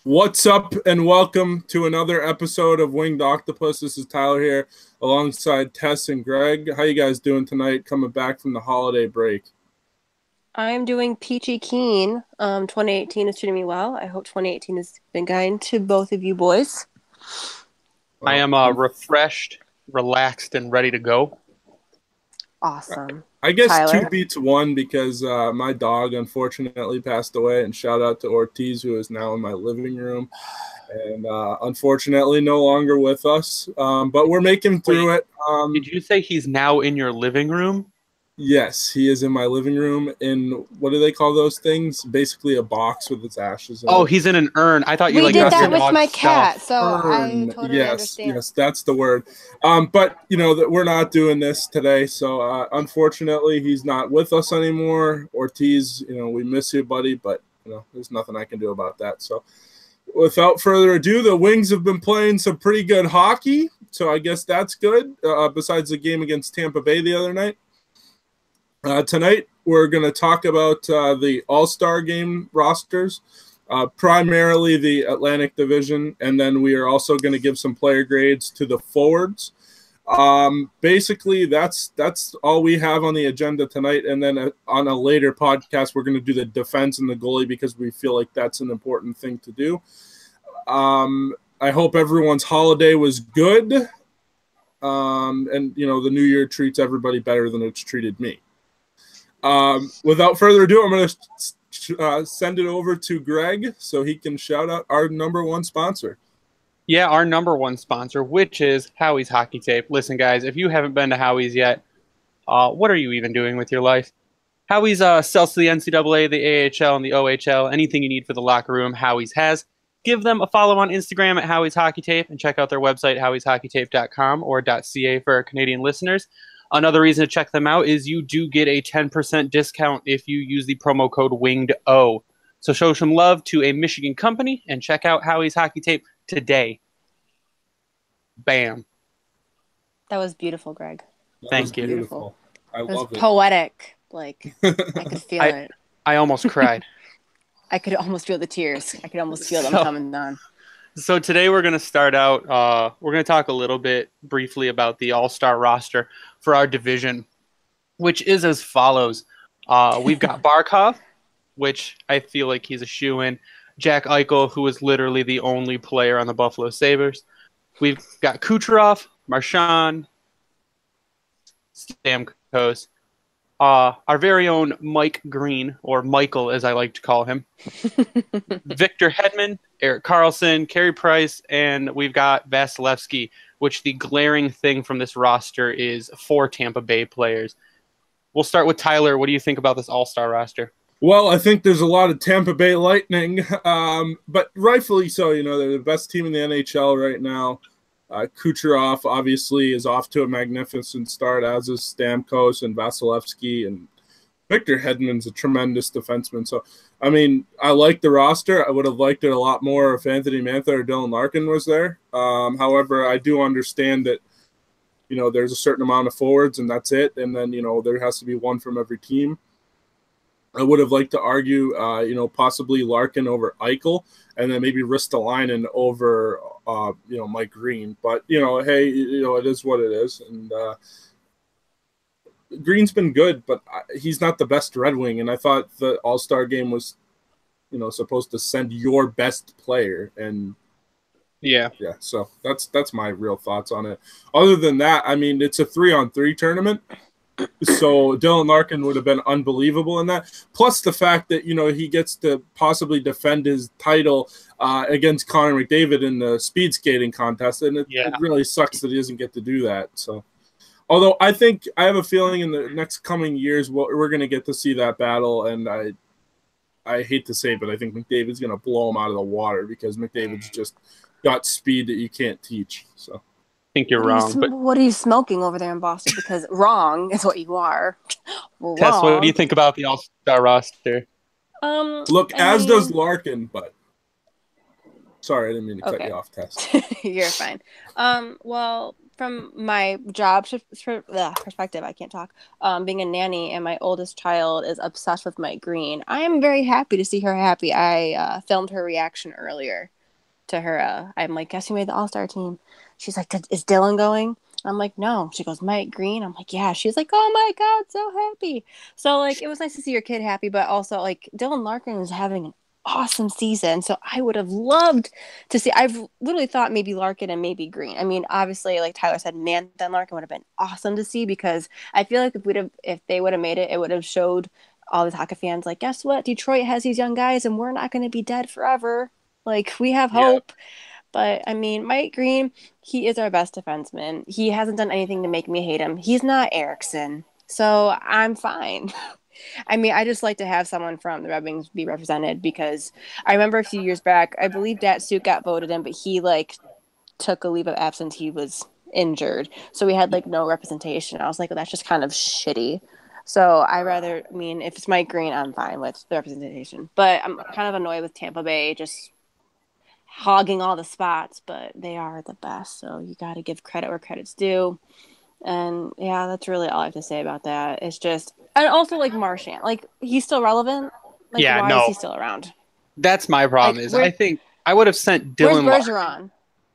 What's up, and welcome to another episode of Winged Octopus. This is Tyler here, alongside Tess and Greg. How you guys doing tonight, coming back from the holiday break? I'm doing peachy keen. 2018 is treating me well. I hope 2018 has been kind to both of you boys. I Well, am refreshed, relaxed, and ready to go. Awesome. I guess Tyler? two beats one because my dog unfortunately passed away, and shout out to Ortiz, who is now in my living room, and unfortunately no longer with us. But we're making through it. Did you say he's now in your living room? Yes, he is in my living room in, what do they call those things? Basically a box with its ashes in Oh, it. he's in an urn. I thought you We like did got that your with dog's my stuff. cat, so I Urn. totally Yes, understand. yes, that's the word. But you know that we're not doing this today, so unfortunately he's not with us anymore. Ortiz, we miss you, buddy, but there's nothing I can do about that. So without further ado, the Wings have been playing some pretty good hockey, so I guess that's good. Besides the game against Tampa Bay the other night. Tonight, we're going to talk about the All-Star game rosters, primarily the Atlantic Division, and then we are also going to give some player grades to the forwards. Basically, that's all we have on the agenda tonight, and then on a later podcast, we're going to do the defense and the goalie because we feel like that's an important thing to do. I hope everyone's holiday was good, and the New Year treats everybody better than it's treated me. Without further ado, I'm going to send it over to Greg so he can shout out our number one sponsor. Yeah, our number one sponsor, which is Howie's Hockey Tape. Listen, guys, if you haven't been to Howie's yet, what are you even doing with your life? Howie's sells to the NCAA, the AHL, and the OHL. Anything you need for the locker room, Howie's has. Give them a follow on Instagram at Howie's Hockey Tape and check out their website, howieshockeytape.com or .ca for our Canadian listeners. Another reason to check them out is you do get a 10% discount if you use the promo code WINGEDO. So show some love to a Michigan company and check out Howie's Hockey Tape today. Bam. That was beautiful, Greg. Thank you. Beautiful. I It was love it. poetic. Like, I could feel it. I almost cried. I could almost feel the tears. I could almost feel them So- coming down. So today we're going to start out, we're going to talk a little bit briefly about the All-Star roster for our division, which is as follows. We've got Barkov, which I feel like he's a shoo-in. Jack Eichel, who is literally the only player on the Buffalo Sabres. We've got Kucherov, Marchand, Stamkos, our very own Mike Green, or Michael as I like to call him, Victor Hedman, Erik Karlsson, Carey Price, and we've got Vasilevsky, which the glaring thing from this roster is 4 Tampa Bay players. We'll start with Tyler. What do you think about this all-star roster? Well, I think there's a lot of Tampa Bay Lightning, but rightfully so. They're the best team in the NHL right now. Kucherov obviously is off to a magnificent start, as is Stamkos and Vasilevsky, and Victor Hedman's a tremendous defenseman. So, I mean, I like the roster. I would have liked it a lot more if Anthony Mantha or Dylan Larkin was there. However, I do understand that, there's a certain amount of forwards and that's it. And then, there has to be one from every team. I would have liked to argue, possibly Larkin over Eichel and then maybe Ristolainen over, Mike Green. But, hey, it is what it is. And Green's been good, but he's not the best Red Wing. And I thought the All-Star game was, supposed to send your best player. And Yeah. so that's my real thoughts on it. Other than that, I mean, it's a 3-on-3 tournament. So Dylan Larkin would have been unbelievable in that. Plus the fact that, he gets to possibly defend his title against Connor McDavid in the speed skating contest. And it really sucks that he doesn't get to do that. So, although I have a feeling in the next coming years, we're going to get to see that battle. And I hate to say it, but I think McDavid's going to blow him out of the water because McDavid's just got speed that you can't teach. So. Think you're wrong. What are you smoking over there in Boston? Because wrong is what you are. Tess, what do you think about the All-Star roster? Look, does Larkin, but sorry, I didn't mean to cut you off, Tess. You're fine. Well, from my job perspective, I can't talk. Being a nanny and my oldest child is obsessed with Mike Green. I am very happy to see her happy. I filmed her reaction earlier to her. I'm like, guess who made the All-Star team? She's like, is Dylan going? I'm like, no. She goes, Mike Green. I'm like, yeah. She's like, oh my God, so happy. So like, it was nice to see your kid happy, but also like Dylan Larkin is having an awesome season. So I would have loved to see. I've literally thought maybe Larkin and maybe Green. I mean, obviously, like Tyler said, Manthan Larkin would have been awesome to see because I feel like if they would have made it, it would have showed all these hockey fans like, guess what? Detroit has these young guys, and we're not going to be dead forever. Like we have hope. But I mean, Mike Green, he is our best defenseman. He hasn't done anything to make me hate him. He's not Erickson, so I'm fine. I mean, I just like to have someone from the Red Wings be represented because I remember a few years back, I believe Datsuk got voted in, but he like took a leave of absence. He was injured, so we had like no representation. I was like, well, that's just kind of shitty. So I mean, if it's Mike Green, I'm fine with the representation. But I'm kind of annoyed with Tampa Bay just hogging all the spots, but they are the best. So you got to give credit where credit's due. And yeah, that's really all I have to say about that. It's just, and also like Marchand, like he's still relevant. Like, Yeah, why no. is he still around? That's my problem. Like, I think I would have sent Dylan. Where's Bergeron?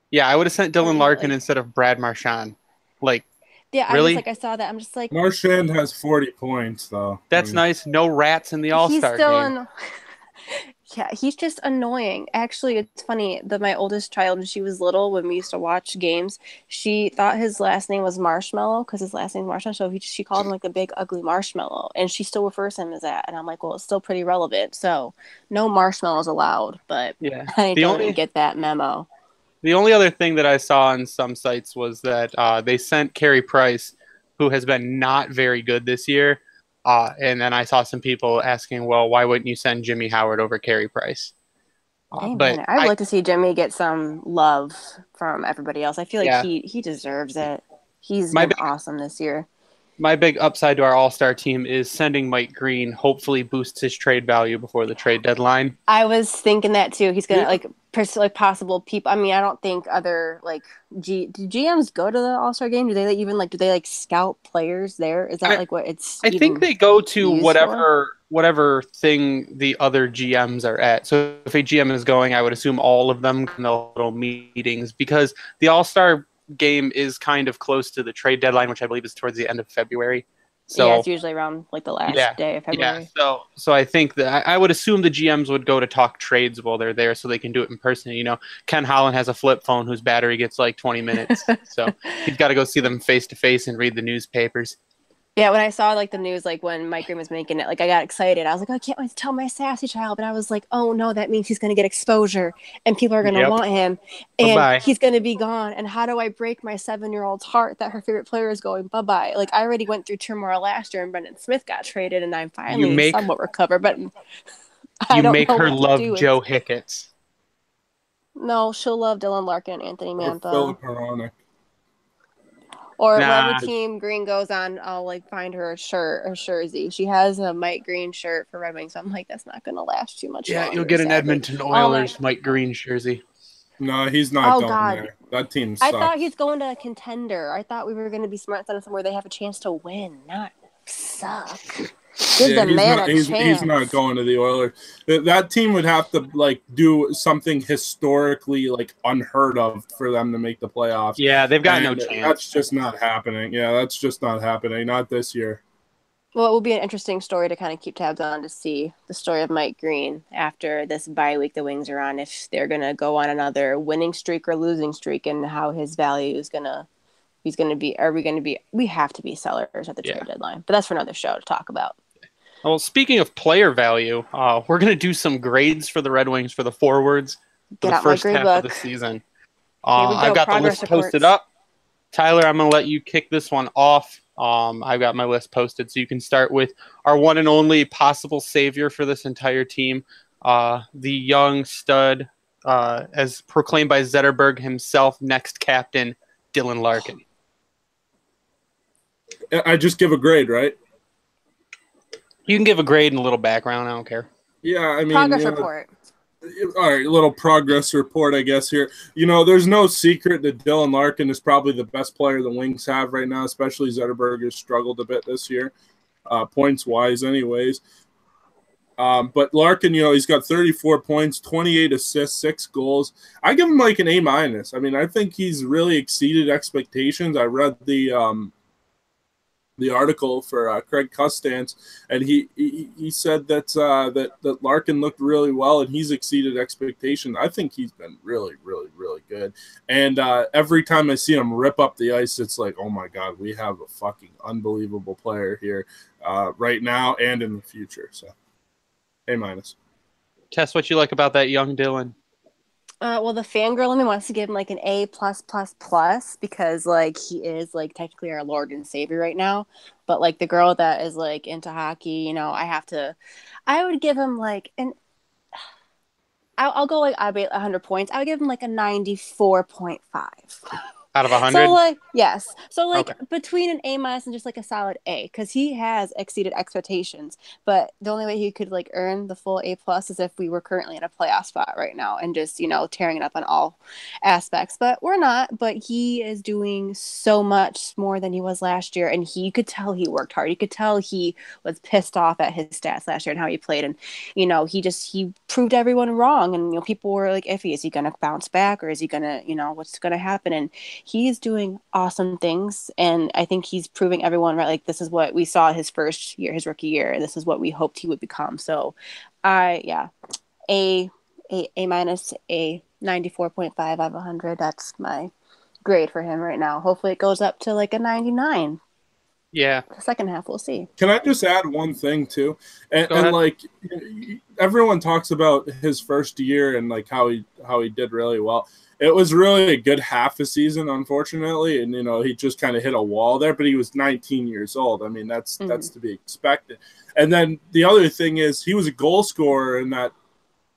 Yeah, I would have sent Dylan Larkin instead of Brad Marchand. Like, yeah, really? I saw that. I'm just like, Marchand has 40 points though. That's nice. No rats in the All-Star game. Yeah, he's just annoying. Actually, it's funny that my oldest child, when she was little, when we used to watch games, she thought his last name was Marshmallow because his last name is Marshmallow. So she called him like the big ugly marshmallow, and she still refers to him as that. And I'm like, well, it's still pretty relevant. So no marshmallows allowed. But yeah, I don't get that memo. The only other thing that I saw on some sites was that they sent Carey Price, who has been not very good this year. And then I saw some people asking, well, why wouldn't you send Jimmy Howard over Carey Price? But I'd like to see Jimmy get some love from everybody else. I feel like he deserves it. He's been awesome this year. My big upside to our All-Star team is sending Mike Green hopefully boosts his trade value before the trade deadline. I was thinking that too. He's gonna like possible people. I mean, I don't think other like do GMs go to the All-Star game? Do they scout players there? Is that what it's? I think they go to whatever thing the other GMs are at. So if a GM is going, I would assume all of them in the little meetings because the All-Star game is kind of close to the trade deadline, which I believe is towards the end of February. So yeah, it's usually around like the last day of February. Yeah, so I think that I would assume the GMs would go to talk trades while they're there, so they can do it in person. You know, Ken Holland has a flip phone whose battery gets like 20 minutes, so he's got to go see them face to face and read the newspapers. Yeah, when I saw like the news, like when Mike Green was making it, like I got excited. I was like, I can't wait to tell my sassy child. But I was like, oh no, that means he's going to get exposure and people are going to want him and he's going to be gone. And how do I break my 7-year-old's heart that her favorite player is going bye-bye? Like I already went through turmoil last year and Brendan Smith got traded and I'm finally somewhat recovered. But you make her love Joe Hicketts. No, she'll love Dylan Larkin and Anthony Mantha. Philip Hronek. Or whatever team Green goes on, I'll like find her a shirt or jersey. She has a Mike Green shirt for Red Wings. So I'm like, that's not going to last too much longer. Yeah, you'll get an Edmonton Oilers Mike Green jersey. No, he's not going there. That team sucks. I thought he's going to a contender. I thought we were going to be smart and somewhere they have a chance to win, not suck. Give the man a chance. He's not going to the Oilers. That team would have to like do something historically like unheard of for them to make the playoffs. Yeah, they've got no chance. That's just not happening. Yeah, that's just not happening. Not this year. Well, it will be an interesting story to kind of keep tabs on to see the story of Mike Green after this bye week the Wings are on, if they're going to go on another winning streak or losing streak and how his value is going to we have to be sellers at the trade deadline. But that's for another show to talk about. Well, speaking of player value, we're going to do some grades for the Red Wings for the forwards for the first half of the season. I've got the list posted up. Tyler, I'm going to let you kick this one off. I've got my list posted, so you can start with our one and only possible savior for this entire team, the young stud, as proclaimed by Zetterberg himself, next captain, Dylan Larkin. I just give a grade, right? You can give a grade and a little background. I don't care. Yeah, I mean, progress report. All right, little progress report, I guess, here. You know, there's no secret that Dylan Larkin is probably the best player the Wings have right now, especially Zetterberg has struggled a bit this year, points-wise anyways. But Larkin, you know, he's got 34 points, 28 assists, 6 goals. I give him like an A-. I mean, I think he's really exceeded expectations. I read the article for Craig Custance, and he said that Larkin looked really well, and he's exceeded expectations. I think he's been really, really, really good. And every time I see him rip up the ice, it's like, oh my God, we have a fucking unbelievable player here right now and in the future. So, A-. Tess, what you like about that young Dylan? Well, the fangirl in me wants to give him like an A+++ because like he is like technically our Lord and Savior right now. But like the girl that is like into hockey, you know, I would give him like I'll go like I'll be 100 points. I would give him like a 94.5. Out of 100? So like yes, so like Okay. between an A- and just like a solid A, because he has exceeded expectations. But the only way he could like earn the full A+ is if we were currently in a playoff spot right now and just, you know, tearing it up on all aspects. But we're not. But he is doing so much more than he was last year, and you could tell he worked hard. You could tell he was pissed off at his stats last year and how he played, and you know he proved everyone wrong. And you know people were like iffy: is he going to bounce back, or is he going to, you know, what's going to happen? And he's doing awesome things, and I think he's proving everyone right. Like this is what we saw his first year, his rookie year, and this is what we hoped he would become. So, A, A-, a 94.5 out of 100. That's my grade for him right now. Hopefully, it goes up to like a 99. Yeah. The second half, we'll see. Can I just add one thing too? And like everyone talks about his first year and like how he did really well. It was really a good half a season, unfortunately, and you know he just kind of hit a wall there. But he was 19 years old. I mean, that's to be expected. And then the other thing is he was a goal scorer in that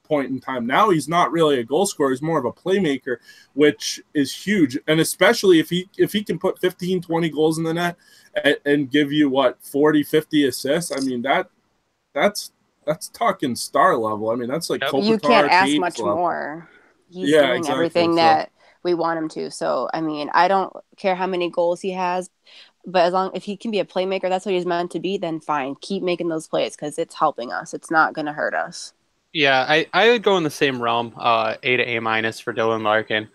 point in time. Now he's not really a goal scorer. He's more of a playmaker, which is huge. And especially if he can put 15, 20 goals in the net and give you, 40, 50 assists, I mean, that's talking star level. I mean, that's like Kopitar, you can't ask Taves much level. more. He's Yeah, doing exactly. everything that we want him to. So, I mean, I don't care how many goals he has, but if he can be a playmaker, that's what he's meant to be, then fine. Keep making those plays because it's helping us. It's not going to hurt us. Yeah, I would go in the same realm, A to A- for Dylan Larkin.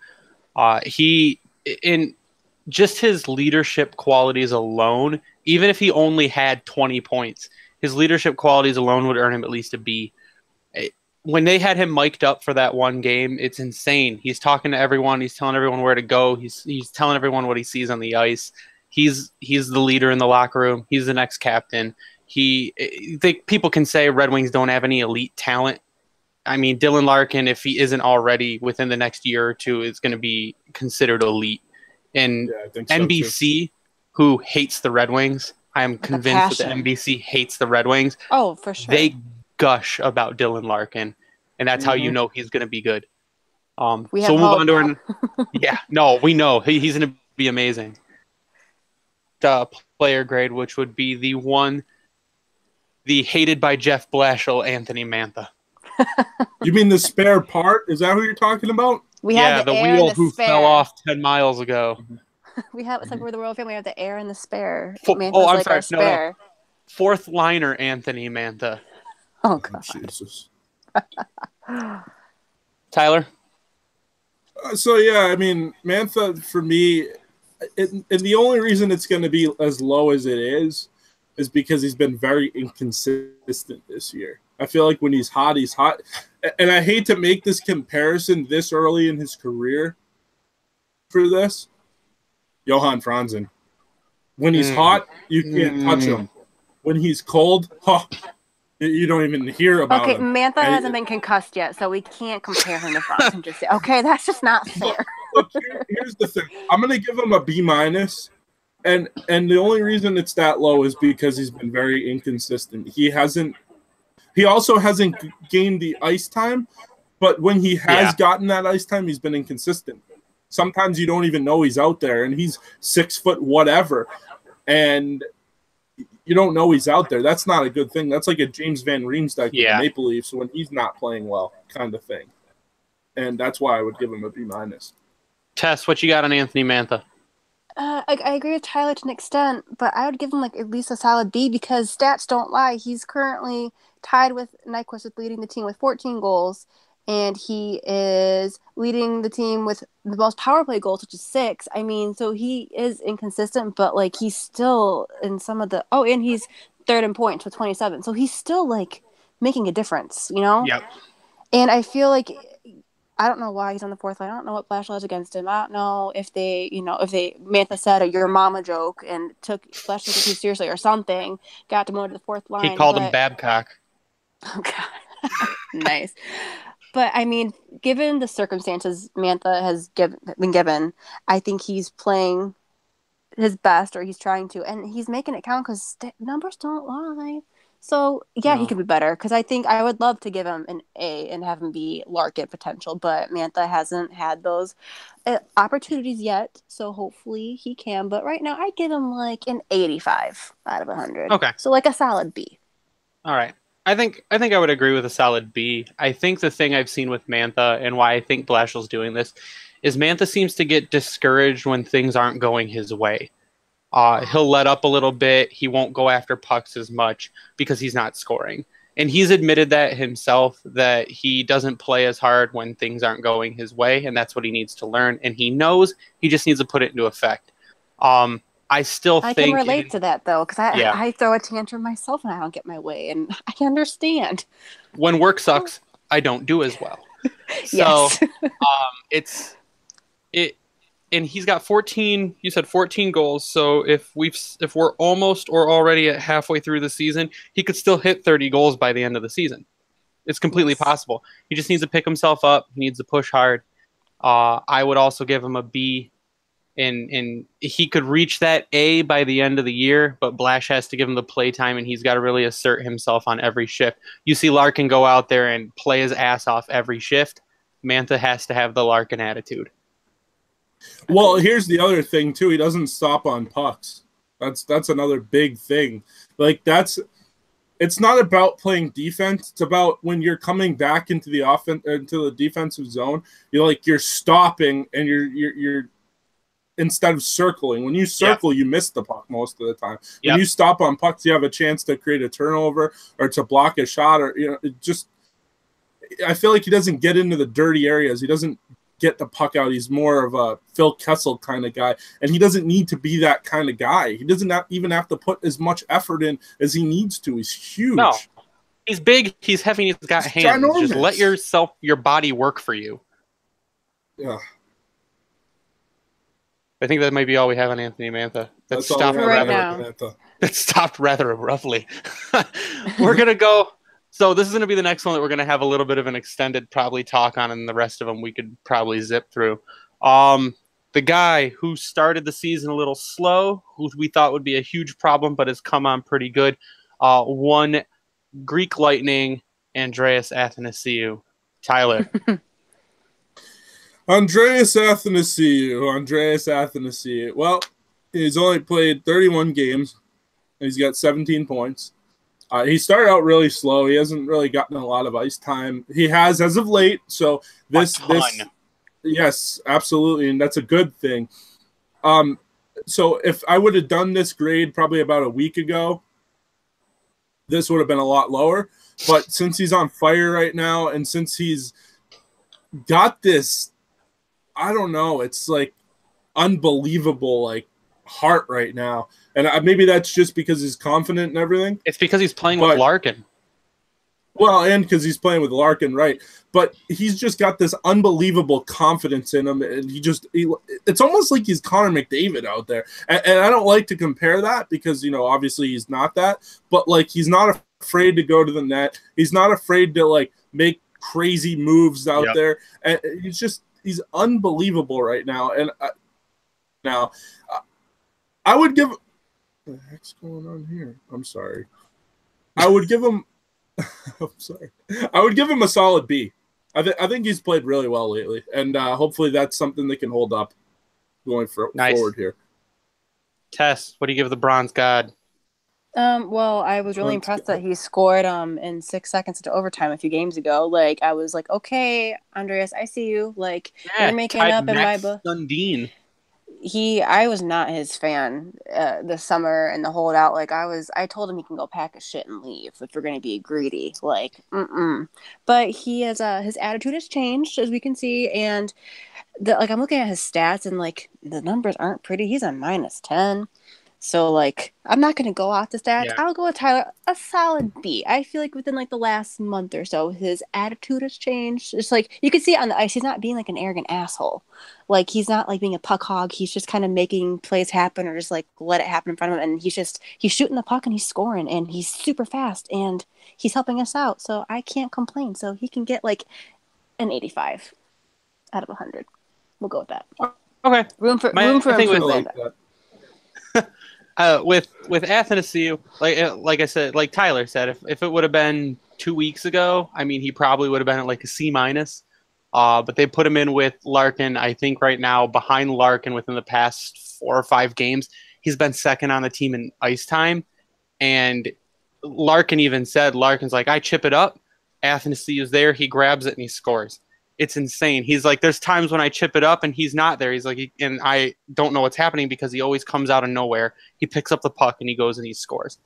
He, in just his leadership qualities alone, even if he only had 20 points, his leadership qualities alone would earn him at least a B. When they had him mic'd up for that one game, it's insane. He's talking to everyone. He's telling everyone where to go. He's telling everyone what he sees on the ice. He's the leader in the locker room. He's the next captain. People can say Red Wings don't have any elite talent. I mean, Dylan Larkin, if he isn't already within the next year or two, is going to be considered elite. And I think so NBC, who hates the Red Wings, I am convinced that the NBC hates the Red Wings. Oh, for sure. They gush about Dylan Larkin, and that's how you know he's going to be good. So we'll move on to our. Yeah, no, we know he's going to be amazing. The player grade, which would be the hated by Jeff Blashill, Anthony Mantha. You mean the spare part? Is that who you're talking about? We have the air wheel and who fell off 10 miles ago. We have, it's like we're the royal family. We have the air and the spare. I'm like sorry. our spare. No. Fourth liner, Anthony Mantha. Oh, God. Jesus. Tyler? So, yeah, I mean, Mantha, for me, and the only reason it's going to be as low as it is because he's been very inconsistent this year. I feel like when he's hot, he's hot. And I hate to make this comparison this early in his career for this. Johan Franzen. When he's hot, you can't touch him. When he's cold, you don't even hear about him. Okay, Mantha hasn't been concussed yet, so we can't compare him to Franzen. Just say, okay, that's just not fair. Look, here's the thing. I'm going to give him a B-. And the only reason it's that low is because he's been very inconsistent. He also hasn't gained the ice time, but when he has gotten that ice time, he's been inconsistent. Sometimes you don't even know he's out there, and he's 6 foot whatever. And you don't know he's out there. That's not a good thing. That's like a James Van Riemsdyk with the Maple Leafs when he's not playing well, kind of thing. And that's why I would give him a B-. Tess, what you got on Anthony Mantha? I agree with Tyler to an extent, but I would give him like at least a solid B because stats don't lie. He's currently tied with Nyquist with leading the team with 14 goals, and he is leading the team with the most power play goals, which is 6. I mean, so he is inconsistent, but like he's still in some of the and he's third in points with 27. So he's still like making a difference, you know? Yep. And I feel like I don't know why he's on the fourth line. I don't know what Blashill has against him. I don't know if they Mantha said a "your mama" joke and took Blashill too seriously or something, got demoted to the fourth line. He called him Babcock. Oh God, nice. But I mean, given the circumstances Mantha has been given, I think he's playing his best, or he's trying to, and he's making it count because numbers don't lie. So, yeah, he could be better because I think I would love to give him an A and have him be Larkin potential, but Mantha hasn't had those opportunities yet, so hopefully he can. But right now, I give him like an 85 out of 100. Okay. So, like a solid B. All right. I think I would agree with a solid B. I think the thing I've seen with Mantha and why I think Blashill's doing this is Mantha seems to get discouraged when things aren't going his way. He'll let up a little bit. He won't go after pucks as much because he's not scoring. And he's admitted that himself, that he doesn't play as hard when things aren't going his way, and that's what he needs to learn. And he knows he just needs to put it into effect. I can relate to that, though, because I throw a tantrum myself and I don't get my way, and I understand. When work sucks, I don't do as well. So and he's got 14. You said 14 goals. So if we're almost or already at halfway through the season, he could still hit 30 goals by the end of the season. It's completely possible. He just needs to pick himself up. He needs to push hard. I would also give him a B. And he could reach that A by the end of the year, but Blash has to give him the play time, and he's got to really assert himself on every shift. You see Larkin go out there and play his ass off every shift. Mantha has to have the Larkin attitude. Well, here's the other thing too. He doesn't stop on pucks. That's another big thing. Like it's not about playing defense. It's about when you're coming back into the offense, into the defensive zone. You're stopping and you're instead of circling. When you circle, you miss the puck most of the time. When you stop on pucks, you have a chance to create a turnover or to block a shot, or I feel like he doesn't get into the dirty areas. He doesn't get the puck out. He's more of a Phil Kessel kind of guy, and he doesn't need to be that kind of guy. He doesn't even have to put as much effort in as he needs to. He's huge. No, he's big. He's heavy. He's got hands. Ginormous. Just let your body work for you. Yeah. I think that might be all we have on Anthony Mantha. That stopped rather abruptly. We're gonna go. So this is going to be the next one that we're going to have a little bit of an extended probably talk on, and the rest of them we could probably zip through. The guy who started the season a little slow, who we thought would be a huge problem, but has come on pretty good. One Greek Lightning, Andreas Athanasiou. Tyler. Andreas Athanasiou. Well, he's only played 31 games. He's got 17 points. He started out really slow. He hasn't really gotten a lot of ice time. He has as of late. So yes, absolutely, and that's a good thing. So if I would have done this grade probably about a week ago, this would have been a lot lower. But since he's on fire right now, and since he's got this, I don't know, it's like unbelievable, like heart right now. And maybe that's just because he's confident and everything. It's because he's playing with Larkin. Well, and because he's playing with Larkin, right? But he's just got this unbelievable confidence in him, and it's almost like he's Connor McDavid out there. And I don't like to compare that because, obviously he's not that. But, like, he's not afraid to go to the net. He's not afraid to, like, make crazy moves out there. And he's unbelievable right now. And I would give... What the heck's going on here? I'm sorry. I would give him... I'm sorry. I would give him a solid B. I think he's played really well lately, and hopefully that's something they can hold up going forward here. Tess, what do you give the Bronze God? Well, I was really Let's impressed go. that he scored in 6 seconds into overtime a few games ago. Like I was like, okay, Andreas, I see you. Like you're Yeah, making tied up in my Max book. Sundin. I was not his fan this summer and the holdout. Like I told him he can go pack his shit and leave if we're gonna be greedy. Like, But he has his attitude has changed as we can see, and I'm looking at his stats and like the numbers aren't pretty. He's a -10. So like I'm not gonna go off the stats. Yeah. I'll go with Tyler a solid B. I feel like within like the last month or so, his attitude has changed. It's like you can see it on the ice. He's not being like an arrogant asshole. Like he's not like being a puck hog. He's just kind of making plays happen or just like let it happen in front of him. And he's shooting the puck and he's scoring and he's super fast and he's helping us out. So I can't complain. So he can get like an 85 out of 100. We'll go with that. Okay. Room for I think I improvement. like that. With Athanasiou, like I said, like Tyler said, if it would have been 2 weeks ago, I mean, he probably would have been at like a C minus. But they put him in with Larkin. I think right now behind Larkin within the past 4 or 5 games, he's been second on the team in ice time. And Larkin even said, Larkin's like, I chip it up. Athanasiou's there. He grabs it and he scores. It's insane. He's like, there's times when I chip it up and he's not there. He's like, and I don't know what's happening because he always comes out of nowhere. He picks up the puck and he goes and he scores.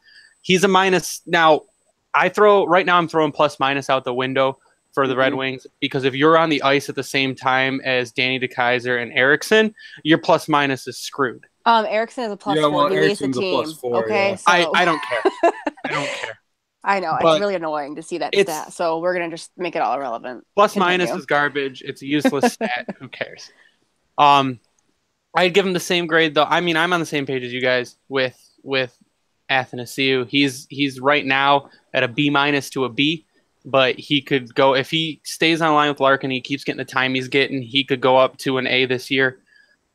He's a minus. Now, I'm throwing plus minus out the window for the Red Wings because if you're on the ice at the same time as Danny DeKeyser and Erickson, your plus minus is screwed. Erickson is a +4. Well, He leads the Ericsson's a team. +4, Okay, yeah. so I don't care. I don't care. I know But it's really annoying to see that stat. So we're gonna just make it all irrelevant. Plus minus is garbage. It's a useless stat. Who cares? I'd give him the same grade though. I mean, I'm on the same page as you guys with Athanasiou. He's right now at a B minus to a B, but he could go if he stays on line with Larkin. He keeps getting the time he's getting. He could go up to an A this year.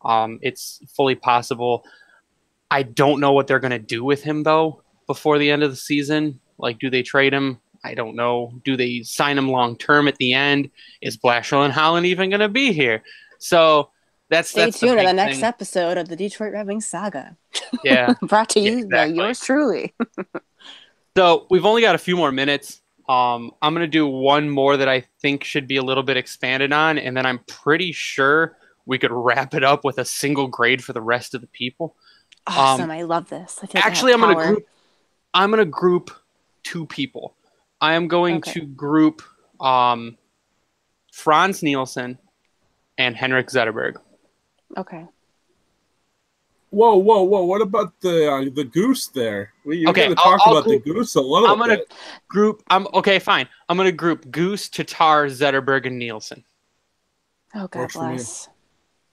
It's fully possible. I don't know what they're gonna do with him though before the end of the season. Like, do they trade him? I don't know. Do they sign him long term at the end? Is Blashill and Holland even going to be here? So Stay tuned to the next thing. Episode of the Detroit Red Wings saga. Yeah, brought to you by yours truly. So we've only got a few more minutes. I'm going to do one more that I think should be a little bit expanded on, and then I'm pretty sure we could wrap it up with a single grade for the rest of the people. Awesome! I love this. Actually, I'm going to group 2 people. I am going to group Franz Nielsen and Henrik Zetterberg. Okay. Whoa! What about the goose there? You got to talk about the goose a little bit. Fine. I'm going to group Goose, Tatar, Zetterberg, and Nielsen. Oh, God bless.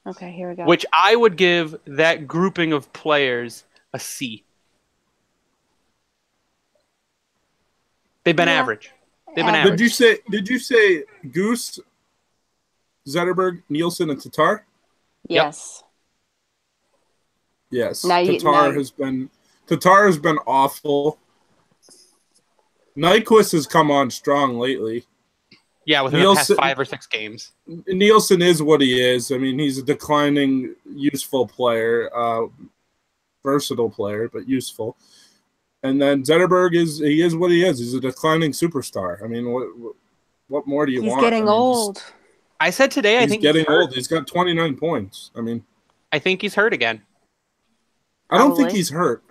Okay, here we go. Which I would give that grouping of players a C. They've been average. Did you say Goose, Zetterberg, Nielsen, and Tatar? Yes. Yes. Tatar has been awful. Nyquist has come on strong lately. Yeah, within the past 5 or 6 games. Nielsen is what he is. I mean, he's a declining, useful player, versatile player, but useful. And then Zetterberg is what he is. He's a declining superstar. I mean, what more do you want? He's getting old. I said today, I think he's getting old. He's got 29 points. I mean, I think he's hurt again. I don't think he's hurt.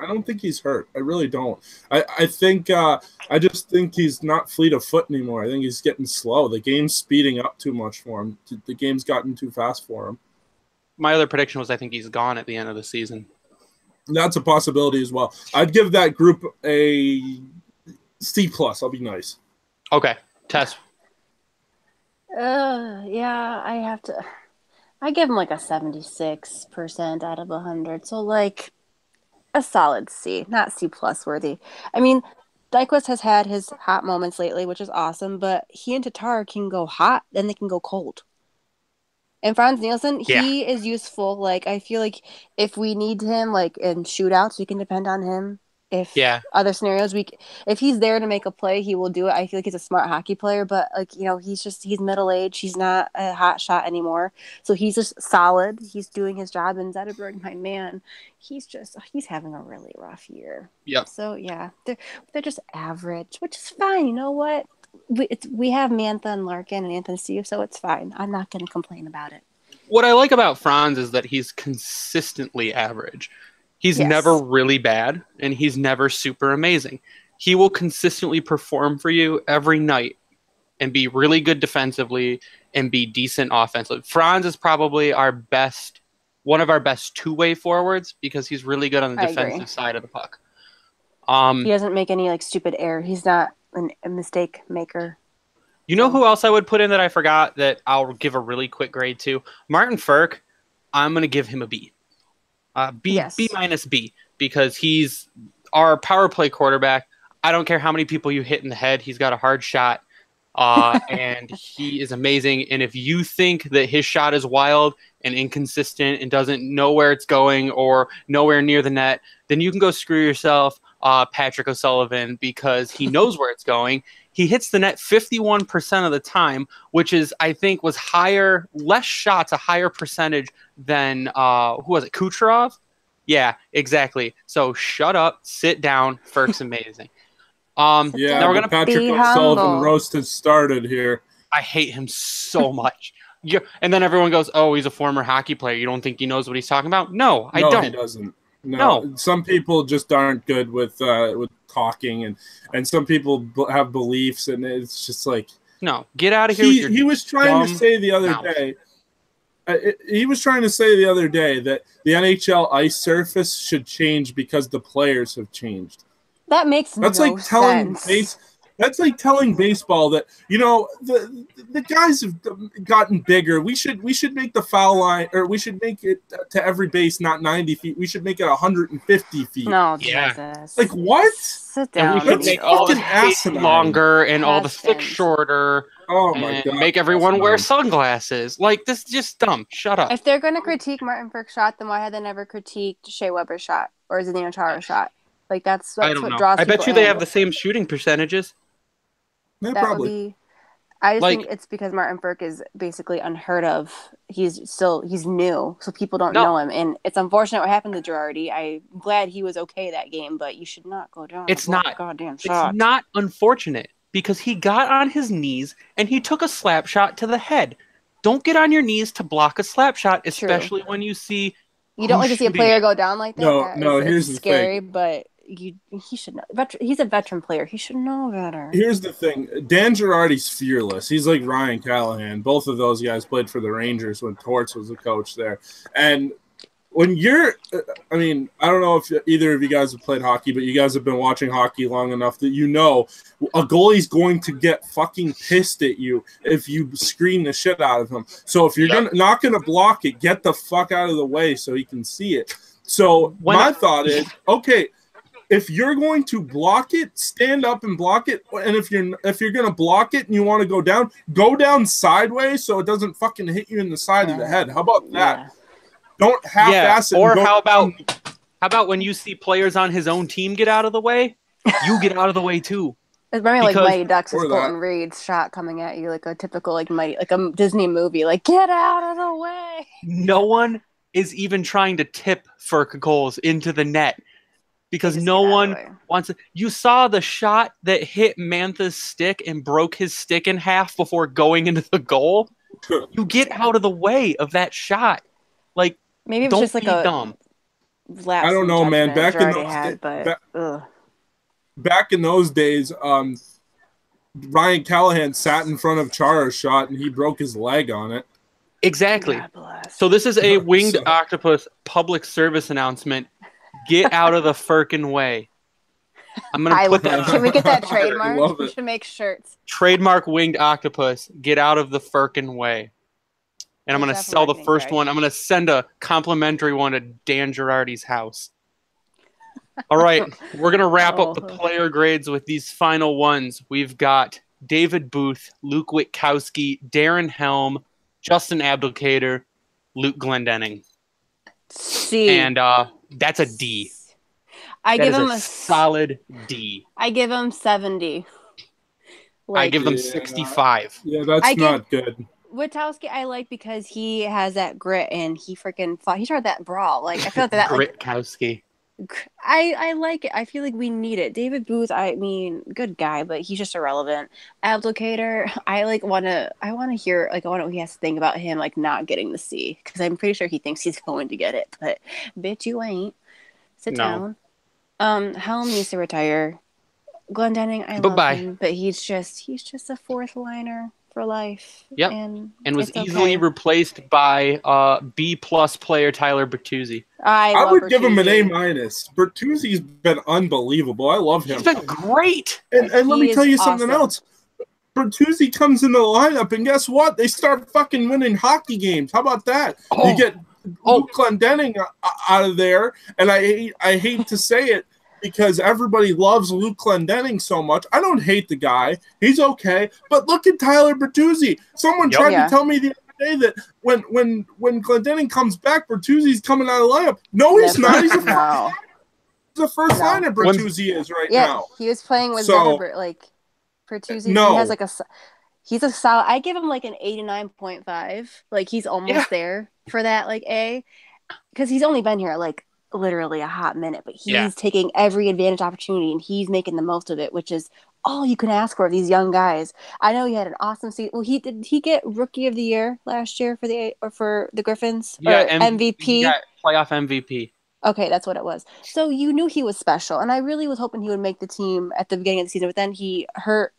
I really don't. I think I just think he's not fleet of foot anymore. I think he's getting slow. The game's speeding up too much for him. The game's gotten too fast for him. My other prediction was I think he's gone at the end of the season. That's a possibility as well. I'd give that group a C+. I'll be nice. Okay. Tess. Yeah, I give him like a 76% out of 100. So like a solid C, not C+ worthy. I mean, Nyquist has had his hot moments lately, which is awesome, but he and Tatar can go hot, then they can go cold. And Franz Nielsen, he is useful. Like, I feel like if we need him, like, in shootouts, we can depend on him. If Yeah. other scenarios, if he's there to make a play, he will do it. I feel like he's a smart hockey player, but like, he's middle aged. He's not a hot shot anymore. So he's just solid. He's doing his job. And Zetterberg, my man, he's having a really rough year. Yep. So yeah, they're just average, which is fine. You know what? We have Mantha and Larkin and Anthony Steve, so it's fine. I'm not going to complain about it. What I like about Franz is that he's consistently average. He's never really bad, and he's never super amazing. He will consistently perform for you every night and be really good defensively and be decent offensively. Franz is probably one of our best two-way forwards because he's really good on the defensive side of the puck. He doesn't make any like stupid error. He's not a mistake maker. You know who else I would put in that I forgot that I'll give a really quick grade to? Martin Ferk. I'm going to give him a B. B minus B, because he's our power play quarterback. I don't care how many people you hit in the head. He's got a hard shot, and he is amazing. And if you think that his shot is wild and inconsistent and doesn't know where it's going or nowhere near the net, then you can go screw yourself, Patrick O'Sullivan, because he knows where it's going. He hits the net 51% of the time, which is, I think, was less shots, a higher percentage than, who was it, Kucherov? Yeah, exactly. So shut up, sit down. Ferk's amazing. Now we're gonna Patrick O'Sullivan roast has started here. I hate him so much. And then everyone goes, "Oh, he's a former hockey player. You don't think he knows what he's talking about?" No, I don't. He doesn't. No, some people just aren't good with talking, and some people have beliefs, and it's just like, no, get out of here. He was trying to say the other day. He was trying to say the other day that the NHL ice surface should change because the players have changed. That makes That's no like telling sense. That's like telling baseball that, the guys have gotten bigger. We should make the foul line, or we should make it to every base not 90 feet. We should make it 150 feet. No, yeah. Jesus. Like what? Sit down. And we should make all the skates longer and all the sticks shorter. Oh my God! Make everyone wear sunglasses. Like, this is just dumb. Shut up. If they're going to critique Martin Ferk's shot, then why have they never critiqued Shea Weber's shot or Zdeno Chara's shot? Like that's what draws. I bet you they have the same shooting percentages. Yeah, that probably. Would be. I just think it's because Martin Ferk is basically unheard of. He's new, so people don't know him, and it's unfortunate what happened to Girardi. I'm glad he was okay that game, but you should not go down. It's not goddamn shot. It's not unfortunate because he got on his knees and he took a slap shot to the head. Don't get on your knees to block a slap shot, especially when you see. You don't like to see a player go down like that. No. Here's the scary, thing. But he should know. He's a veteran player. He should know better. Here's the thing. Dan Girardi's fearless. He's like Ryan Callahan. Both of those guys played for the Rangers when Torts was the coach there. And when I don't know if either of you guys have played hockey, but you guys have been watching hockey long enough that a goalie's going to get fucking pissed at you if you screen the shit out of him. So if you're not going to block it, get the fuck out of the way so he can see it. So my thought is, okay, if you're going to block it, stand up and block it. And if you're going to block it and you want to go down sideways so it doesn't fucking hit you in the side of the head. How about that? Yeah. Don't half-ass it. Or how about when you see players on his own team get out of the way, you get out of the way too. It's very like Mighty Ducks is Colton Reed's shot coming at you like a typical like a Disney movie. Like, get out of the way. No one is even trying to tip Ferk goals into the net. Because no one wants it. You saw the shot that hit Mantha's stick and broke his stick in half before going into the goal. You get out of the way of that shot. Like, maybe it was just like dumb. I don't know, man. Back in those days, Ryan Callahan sat in front of Chara's shot and he broke his leg on it. Exactly. So this is a Winged Octopus public service announcement. Get out of the Firkin way. I'm gonna put that. Can we get that trademark? We should make shirts. Trademark Winged Octopus. Get out of the Firkin way. And I'm gonna sell the first one. I'm gonna send a complimentary one to Dan Girardi's house. All right, we're gonna wrap up the player grades with these final ones. We've got David Booth, Luke Witkowski, Darren Helm, Justin Abdelkader, Luke Glendening. C. And that's a D. I That give is him a solid D. I give him 70. I give them 65. Yeah, that's not good. Witkowski I like because he has that grit and he freaking fought. He started that brawl. Like I feel like that Gritkowski. I like it. I feel like we need it. David Booth, I mean, good guy, but he's just irrelevant. Applicator, I want to hear like I want what he has to think about him like not getting the C because I'm pretty sure he thinks he's going to get it, but bitch, you ain't. Sit down. Helm needs to retire. Glendenning, I love him, but he's just a fourth liner for life. Yep, and was easily replaced by B+ player Tyler Bertuzzi. I would give him an A-. Bertuzzi's been unbelievable. I love him. He's been great. And let me tell you something else. Bertuzzi comes in the lineup, and guess what? They start fucking winning hockey games. How about that? You get Luke Glendening out of there, and I hate to say it, because everybody loves Luke Glendening so much. I don't hate the guy. He's okay. But look at Tyler Bertuzzi. Someone tried to tell me the other day that when Glendening comes back, Bertuzzi's coming out of the lineup. No, he's not. He's a first liner, Bertuzzi is right now. He was playing with Bertuzzi. He has like he's a solid. I give him like an 89.5. Like he's almost there for that like A, because he's only been here like literally a hot minute, but he's taking every advantage opportunity and he's making the most of it, which is all you can ask for of these young guys. I know he had an awesome season. Well, he get Rookie of the Year last year for the Griffins? Yeah, MVP. He got playoff MVP. Okay, that's what it was. So you knew he was special, and I really was hoping he would make the team at the beginning of the season, but then he hurt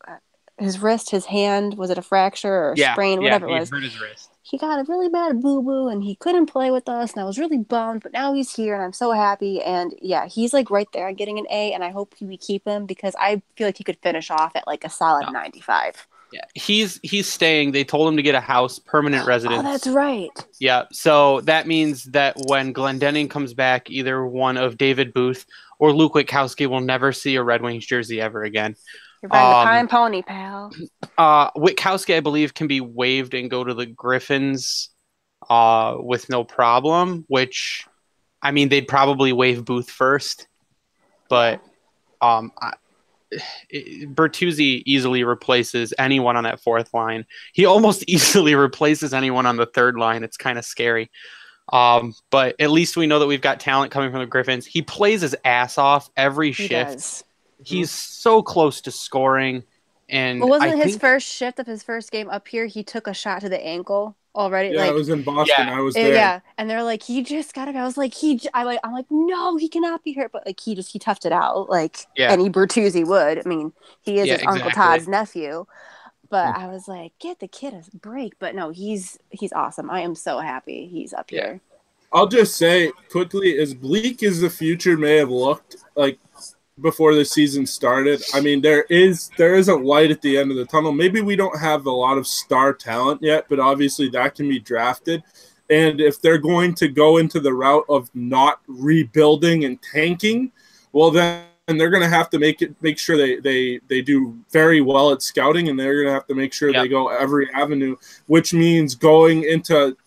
his wrist, his hand. Was it a fracture or a sprain? Whatever it was. He hurt his wrist. He got a really bad boo-boo, and he couldn't play with us, and I was really bummed, but now he's here, and I'm so happy, and he's, like, right there getting an A, and I hope we keep him, because I feel like he could finish off at, like, a solid 95. Yeah, he's staying. They told him to get a house, permanent residence. Oh, that's right. Yeah, so that means that when Glendening comes back, either one of David Booth or Luke Witkowski will never see a Red Wings jersey ever again. You're riding the pine pony, pal. Witkowski, I believe, can be waived and go to the Griffins with no problem, which, I mean, they'd probably waive Booth first. But Bertuzzi easily replaces anyone on that fourth line. He almost easily replaces anyone on the third line. It's kind of scary. But at least we know that we've got talent coming from the Griffins. He plays his ass off every shift. Does. He's so close to scoring. And wasn't his first shift of his first game up here, he took a shot to the ankle already? Yeah, like, I was in Boston. I was there. Yeah, and they're like, he just got it. I was like, I'm like, no, he cannot be hurt. But like, he toughed it out. Like, any Bertuzzi would. I mean, he is his Uncle Todd's nephew. But I was like, get the kid a break. But no, he's awesome. I am so happy he's up here. I'll just say quickly, as bleak as the future may have looked, like, before the season started, I mean, there is a light at the end of the tunnel. Maybe we don't have a lot of star talent yet, but obviously that can be drafted. And if they're going to go into the route of not rebuilding and tanking, well, then they're going to have to make sure they do very well at scouting, and they're going to have to make sure they go every avenue, which means going into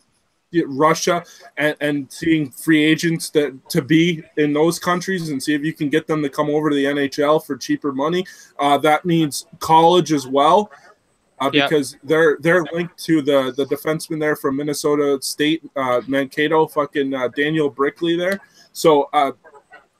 Russia and seeing free agents to be in those countries and see if you can get them to come over to the NHL for cheaper money. That means college as well, because they're linked to the defenseman there from Minnesota State, Mankato, Daniel Brickley there. So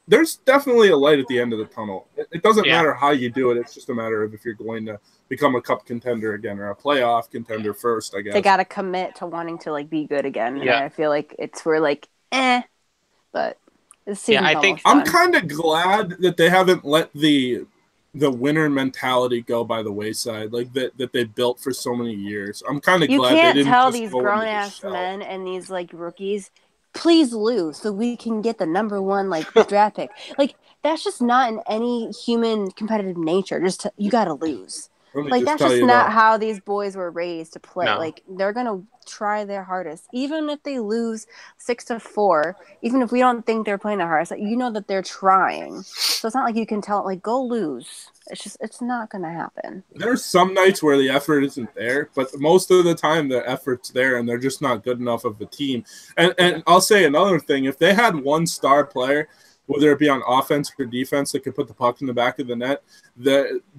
there's definitely a light at the end of the tunnel. It doesn't matter how you do it. It's just a matter of if you're going to become a cup contender again or a playoff contender first, I guess. They got to commit to wanting to like be good again. And I feel like we're like, but this season I think I'm kind of glad that they haven't let the winner mentality go by the wayside, like that they built for so many years. I'm kind of glad they didn't. You can't tell these grown-ass men and these like rookies, please lose so we can get the number one like draft pick. Like that's just not in any human competitive nature. You got to lose. Like that's just not how these boys were raised to play. No. Like they're gonna try their hardest, even if they lose 6-4. Even if we don't think they're playing their hardest, like, you know that they're trying. So it's not like you can tell like go lose. It's not gonna happen. There's some nights where the effort isn't there, but most of the time the effort's there, and they're just not good enough of a team. And I'll say another thing: if they had one star player, whether it be on offense or defense, that could put the puck in the back of the net.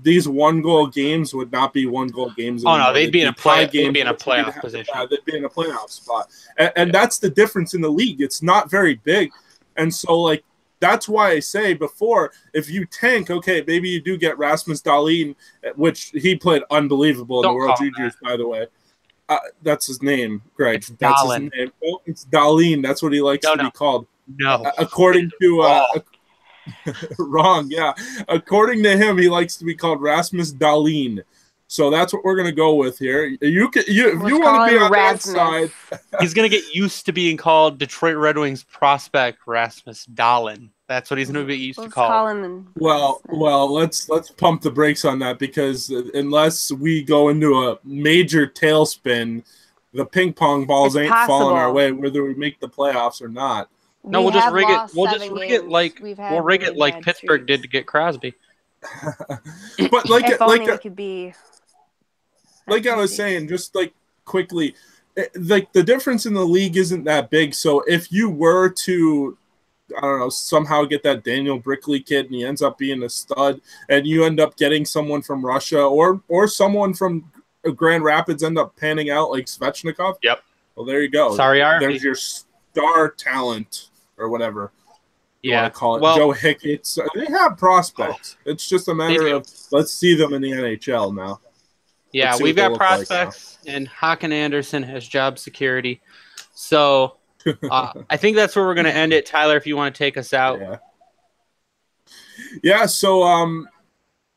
These 1-goal games would not be 1-goal games anymore. Oh no, they'd be in a playoff playoff position. They'd be in a playoff spot, and that's the difference in the league. It's not very big, and so like that's why I say before, if you tank, okay, maybe you do get Rasmus Dahlin, which he played unbelievable in the World Juniors, by the way. That's his name, Greg. It's that's Dahlin. his name. Oh, it's Dahlin. That's what he likes to be called. No. According to wrong, yeah. According to him, he likes to be called Rasmus Dahlin. So that's what we're gonna go with here. If you want to be on that side, he's gonna get used to being called Detroit Red Wings prospect Rasmus Dahlin. That's what he's gonna be used to call him. Well, let's pump the brakes on that, because unless we go into a major tailspin, the ping pong balls ain't falling our way, whether we make the playoffs or not. No, we'll just rig it. We'll just rig it like Pittsburgh did to get Crosby. But it could be. Like I was saying, just like quickly, like the difference in the league isn't that big. So if you were to, I don't know, somehow get that Daniel Brickley kid and he ends up being a stud, and you end up getting someone from Russia or someone from Grand Rapids end up panning out like Svechnikov. Yep. Well, there you go. Sorry, there's your star talent or whatever. Yeah. Call it Joe Hicketts. They have prospects. It's just a matter of let's see them in the NHL now. Yeah, we've got prospects, and Håkan Andersson has job security. So I think that's where we're going to end it. Tyler, if you want to take us out. Yeah, so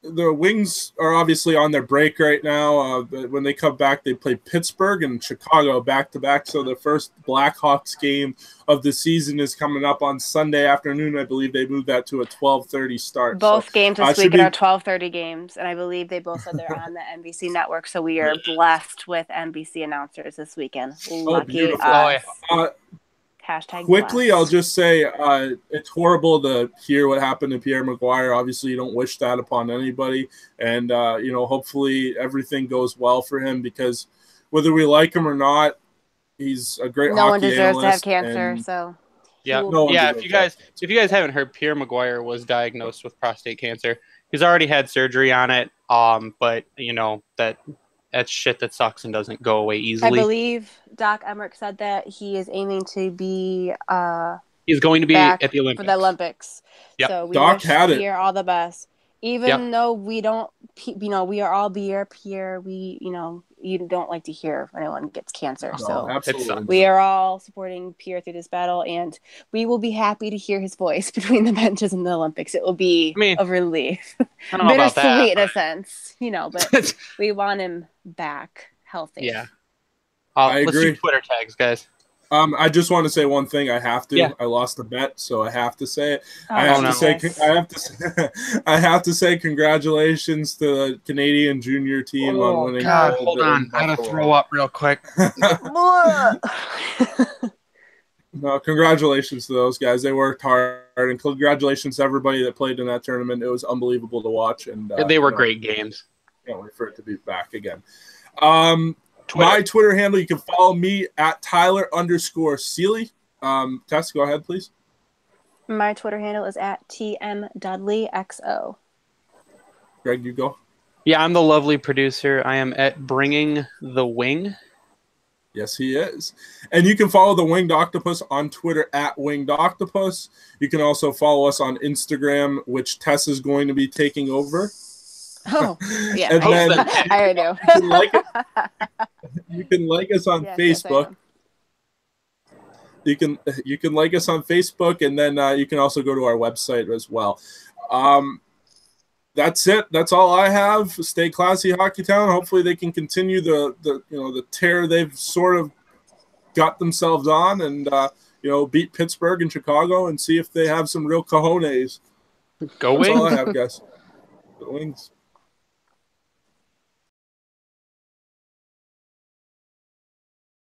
the Wings are obviously on their break right now. But when they come back, they play Pittsburgh and Chicago back-to-back. So the first Blackhawks game of the season is coming up on Sunday afternoon. I believe they moved that to a 12:30 start. Both games this week are 12:30 games, and I believe they both said they're on the NBC network. So we are blessed with NBC announcers this weekend. Lucky us. Quickly, I'll just say it's horrible to hear what happened to Pierre Maguire. Obviously, you don't wish that upon anybody. And, hopefully everything goes well for him, because whether we like him or not, he's a great hockey analyst. No one deserves to have cancer, so... If you guys haven't heard, Pierre Maguire was diagnosed with prostate cancer. He's already had surgery on it, but, that's shit that sucks and doesn't go away easily. I believe Doc Emmerich said that he is aiming to be he's going to be at the Olympics. For the Olympics. Yep. So we Doc wish had it. Pierre all the best. Even though we don't, we are all Pierre, you don't like to hear if anyone gets cancer. No, so absolutely. We are all supporting Pierre through this battle, and we will be happy to hear his voice between the benches in the Olympics. It will be a relief. I don't know about that, bittersweet in a sense, but we want him back healthy. Yeah. I let's agree. do Twitter tags, guys. I just want to say one thing. I have to. Yeah. I lost a bet, so I have to say it. Oh, I have to say congratulations to the Canadian junior team on winning. God, hold on. I gotta throw up real quick. No, congratulations to those guys. They worked hard, and congratulations to everybody that played in that tournament. It was unbelievable to watch, and they were great games. Can't wait for it to be back again. My Twitter handle, you can follow me at Tyler_Seeley. Tess, go ahead, please. My Twitter handle is at TMDudleyXO. Greg, you go. Yeah, I'm the lovely producer. I am at Bringing the Wing. Yes, he is. And you can follow the Winged Octopus on Twitter at Winged Octopus. You can also follow us on Instagram, which Tess is going to be taking over. Oh, yeah. And then I know. You can like us on Facebook. You can like us on Facebook, and then you can also go to our website as well. That's it. That's all I have. Stay classy, Hockeytown. Hopefully, they can continue the tear they've sort of got themselves on, and beat Pittsburgh and Chicago, and see if they have some real cojones. Go Wings! That's all I have, guys. The Wings.